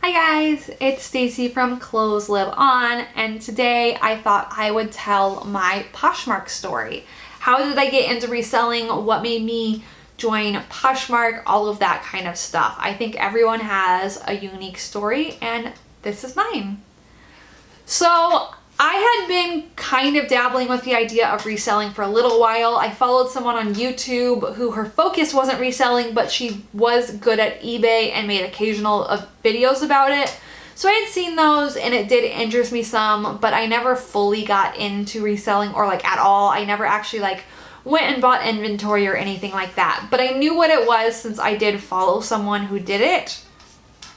Hi guys, it's Stacy from Clothes Live On, and today I thought I would tell my Poshmark story. How did I get into reselling? What made me join Poshmark? All of that kind of stuff. I think everyone has a unique story, and this is mine. So I had been kind of dabbling with the idea of reselling for a little while. I followed someone on YouTube who her focus wasn't reselling, but she was good at eBay and made occasional videos about it. So I had seen those and it did interest me some, but I never fully got into reselling or at all. I never actually went and bought inventory or anything like that. But I knew what it was since I did follow someone who did it.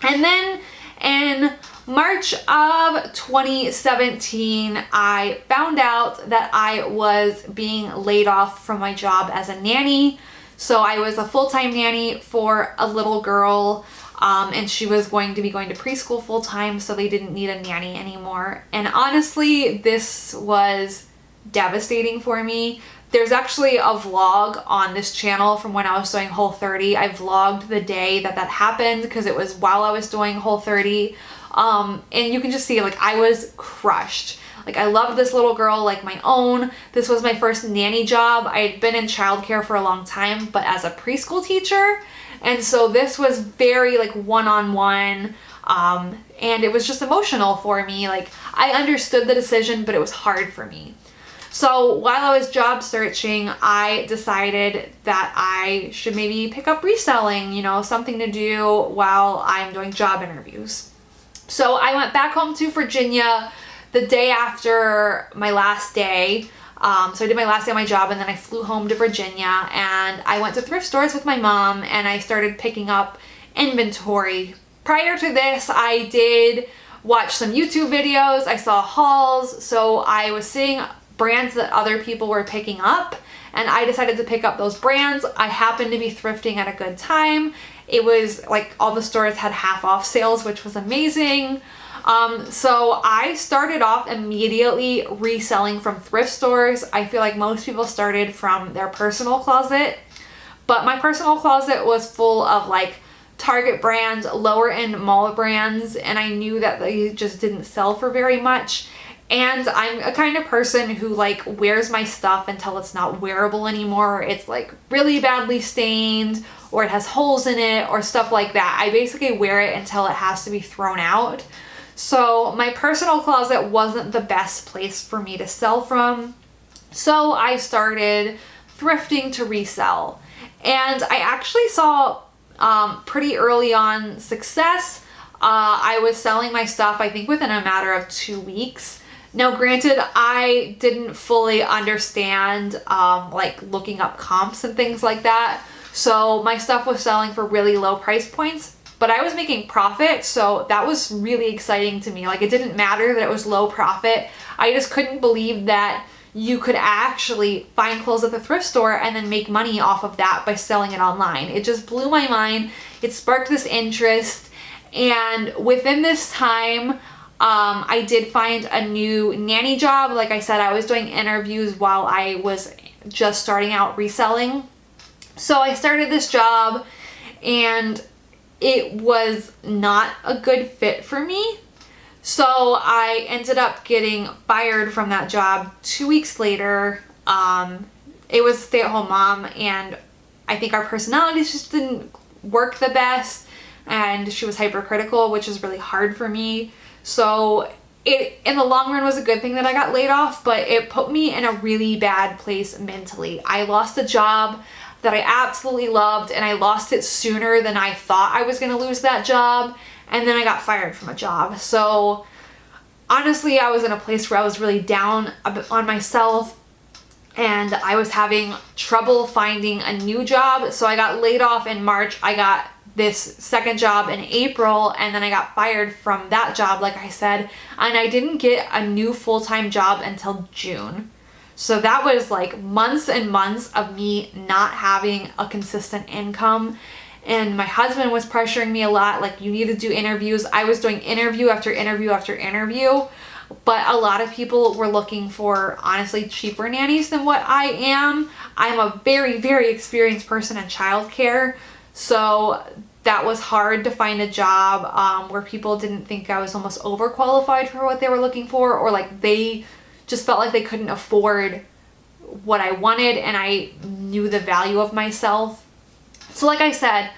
And then in March of 2017, I found out that I was being laid off from my job as a nanny. So I was a full-time nanny for a little girl, and she was going to be going to preschool full-time, so they didn't need a nanny anymore. And honestly, this was devastating for me. There's actually a vlog on this channel from when I was doing Whole30. I vlogged the day that happened because it was while I was doing Whole30. And you can just see I was crushed. I loved this little girl like my own. This was my first nanny job. I had been in childcare for a long time, but as a preschool teacher. And so this was very one-on-one. And it was just emotional for me. I understood the decision, but it was hard for me. So while I was job searching, I decided that I should maybe pick up reselling, something to do while I'm doing job interviews. So I went back home to Virginia the day after my last day. So I did my last day on my job and then I flew home to Virginia and I went to thrift stores with my mom and I started picking up inventory. Prior to this, I did watch some YouTube videos. I saw hauls. So I was seeing brands that other people were picking up and I decided to pick up those brands. I happened to be thrifting at a good time. It was all the stores had half off sales, which was amazing. So I started off immediately reselling from thrift stores. I feel like most people started from their personal closet, but my personal closet was full of Target brands, lower end mall brands, and I knew that they just didn't sell for very much. And I'm a kind of person who wears my stuff until it's not wearable anymore. It's really badly stained or it has holes in it or stuff like that. I basically wear it until it has to be thrown out. So my personal closet wasn't the best place for me to sell from. So I started thrifting to resell. And I actually saw pretty early on success. I was selling my stuff, I think within a matter of 2 weeks. Now, granted, I didn't fully understand looking up comps and things like that. So my stuff was selling for really low price points, but I was making profit. So that was really exciting to me. It didn't matter that it was low profit. I just couldn't believe that you could actually find clothes at the thrift store and then make money off of that by selling it online. It just blew my mind. It sparked this interest. And within this time, I did find a new nanny job. Like I said, I was doing interviews while I was just starting out reselling. So I started this job and it was not a good fit for me. So I ended up getting fired from that job 2 weeks later. It was a stay-at-home mom and I think our personalities just didn't work the best and she was hypercritical, which is really hard for me. So it, in the long run, was a good thing that I got laid off, but it put me in a really bad place mentally. I lost a job that I absolutely loved, and I lost it sooner than I thought I was going to lose that job, and then I got fired from a job. So honestly, I was in a place where I was really down on myself, and I was having trouble finding a new job. So I got laid off in March. I got this second job in April, and then I got fired from that job, like I said, and I didn't get a new full-time job until June. So that was months and months of me not having a consistent income, and my husband was pressuring me a lot, you need to do interviews. I was doing interview after interview after interview, but a lot of people were looking for honestly cheaper nannies than what I am. I'm a very, very experienced person in childcare, so that was hard to find a job where people didn't think I was almost overqualified for what they were looking for, or like they just felt like they couldn't afford what I wanted, and I knew the value of myself. So like I said,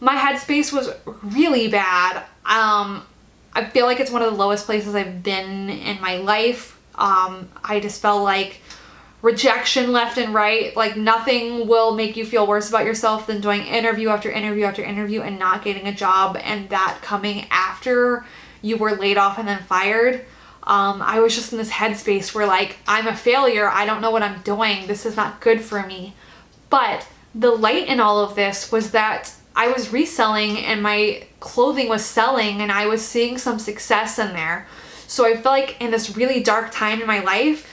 my headspace was really bad. I feel like it's one of the lowest places I've been in my life. I just felt like rejection left and right. Like nothing will make you feel worse about yourself than doing interview after interview after interview and not getting a job, and that coming after you were laid off and then fired. I was just in this headspace where like, I'm a failure. I don't know what I'm doing. This is not good for me. But the light in all of this was that I was reselling and my clothing was selling, and I was seeing some success in there. So I felt like in this really dark time in my life,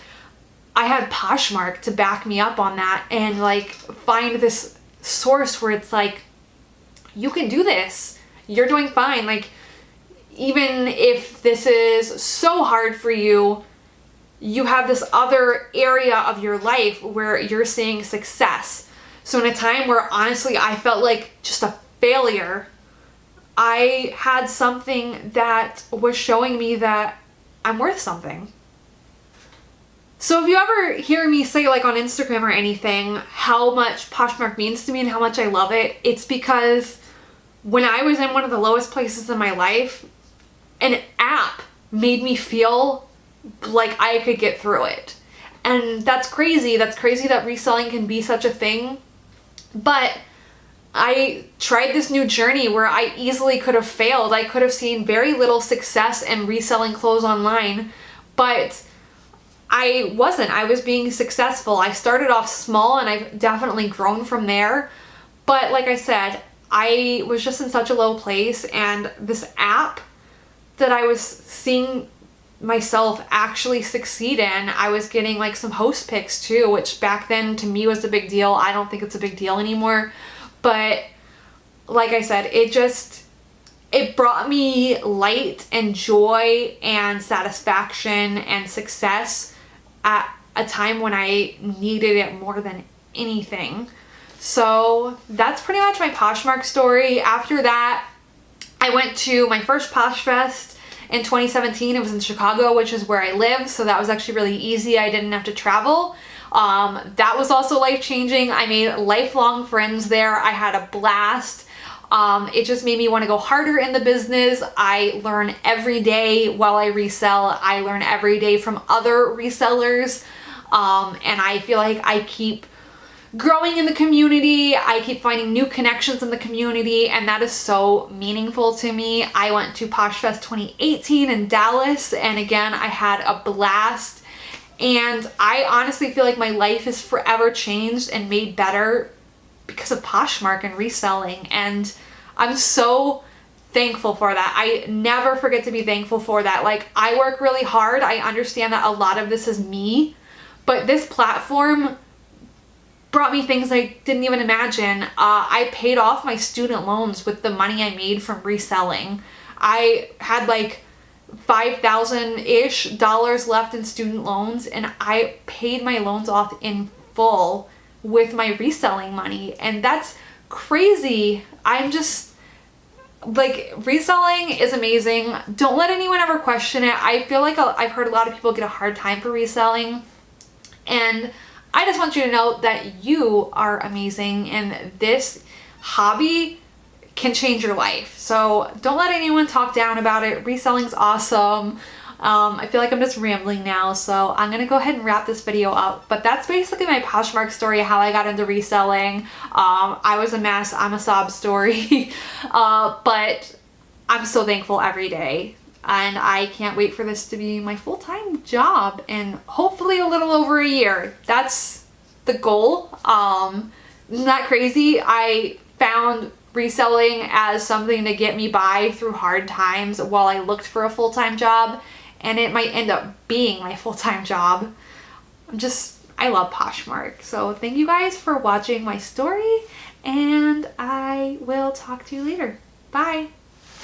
I had Poshmark to back me up on that, and like find this source where it's like, you can do this. You're doing fine. Like, even if this is so hard for you, you have this other area of your life where you're seeing success. So in a time where honestly I felt like just a failure, I had something that was showing me that I'm worth something. So if you ever hear me say like on Instagram or anything how much Poshmark means to me and how much I love it, it's because when I was in one of the lowest places in my life, an app made me feel like I could get through it. And that's crazy. That's crazy that reselling can be such a thing. But I tried this new journey where I easily could have failed. I could have seen very little success in reselling clothes online, but I wasn't. I was being successful. I started off small and I've definitely grown from there. But like I said, I was just in such a low place, and this app that I was seeing myself actually succeed in, I was getting like some host picks too, which back then to me was a big deal. I don't think it's a big deal anymore. But like I said, it brought me light and joy and satisfaction and success at a time when I needed it more than anything. So that's pretty much my Poshmark story. After that, I went to my first Posh Fest in 2017. It was in Chicago, which is where I live. So that was actually really easy. I didn't have to travel. That was also life-changing. I made lifelong friends there. I had a blast. It just made me want to go harder in the business. I learn every day while I resell. I learn every day from other resellers. And I feel like I keep growing in the community. I keep finding new connections in the community, and that is so meaningful to me. I went to Posh Fest 2018 in Dallas, and again, I had a blast. And I honestly feel like my life is forever changed and made better because of Poshmark and reselling. And I'm so thankful for that. I never forget to be thankful for that. Like, I work really hard. I understand that a lot of this is me, but this platform brought me things I didn't even imagine. I paid off my student loans with the money I made from reselling. I had like $5,000-ish left in student loans, and I paid my loans off in full with my reselling money, and that's crazy. I'm just like, reselling is amazing. Don't let anyone ever question it. I feel like I've heard a lot of people get a hard time for reselling, and I just want you to know that you are amazing, and this hobby can change your life. So don't let anyone talk down about it. Reselling's awesome. I feel like I'm just rambling now, so I'm gonna go ahead and wrap this video up. But that's basically my Poshmark story, how I got into reselling. I was a mess. I'm a sob story. But I'm so thankful every day. And I can't wait for this to be my full-time job in hopefully a little over a year. That's the goal. Isn't that crazy? I found reselling as something to get me by through hard times while I looked for a full-time job, and it might end up being my full-time job. I love Poshmark. So thank you guys for watching my story, and I will talk to you later. Bye.